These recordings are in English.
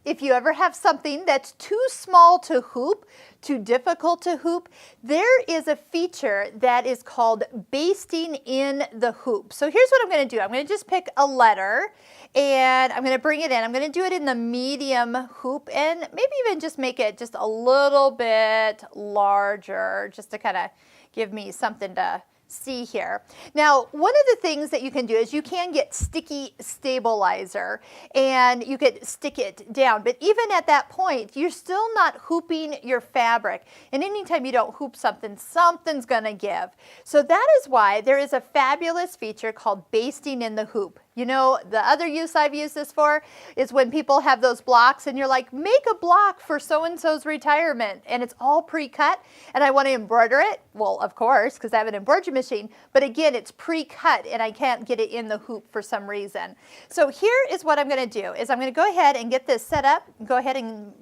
If you ever have something that's too small to hoop, too difficult to hoop, there is a feature that is called basting in the hoop. So here's what I'm going to do. I'm going to just pick a letter and I'm going to bring it in. I'm going to do it in the medium hoop and maybe even just make it just a little bit larger just to kind of give me something to see here. Now, one of the things that you can do is you can get sticky stabilizer and you could stick it down, but even at that point, you're still not hooping your fabric. And anytime you don't hoop something, something's gonna give. So that is why there is a fabulous feature called basting in the hoop. You know, the other use I've used this for is when people have those blocks and you're like, make a block for so-and-so's retirement and it's all pre-cut and I want to embroider it. Well, of course, because I have an embroidery machine, but again, it's pre-cut and I can't get it in the hoop for some reason. So here is what I'm going to do is I'm going to go ahead and get this set up, go ahead and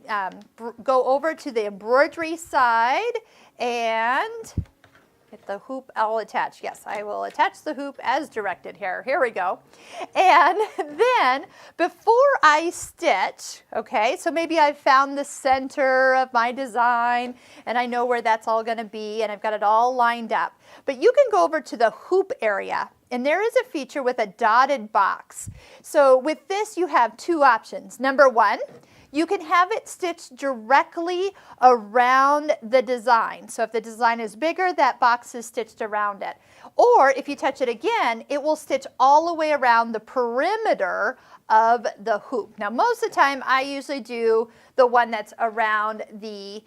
go over to the embroidery side and get the hoop all attached. Yes, I will attach the hoop as directed here. Here we go. And then before I stitch, okay, so maybe I've found the center of my design and I know where that's all going to be and I've got it all lined up. But you can go over to the hoop area and there is a feature with a dotted box. So with this you have two options. Number one, you can have it stitched directly around the design. So if the design is bigger, that box is stitched around it. Or if you touch it again, it will stitch all the way around the perimeter of the hoop. Now most of the time I usually do the one that's around the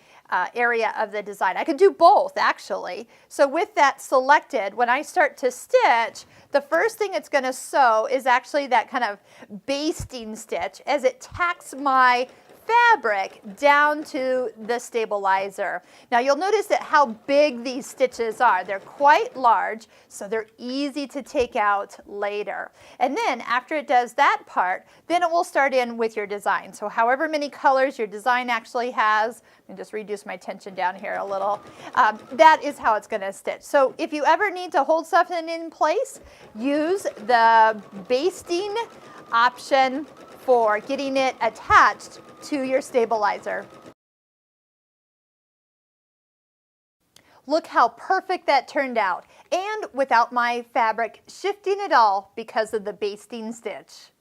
area of the design. I could do both actually. So with that selected, when I start to stitch, the first thing it's going to sew is actually that kind of basting stitch as it tacks my fabric down to the stabilizer. Now you'll notice that how big these stitches are. They're quite large, so they're easy to take out later. And then after it does that part, then it will start in with your design. So however many colors your design actually has, and just reduce my tension down here a little, that is how it's going to stitch. So if you ever need to hold something in place, use the basting option for getting it attached to your stabilizer. Look how perfect that turned out, and without my fabric shifting at all because of the basting stitch.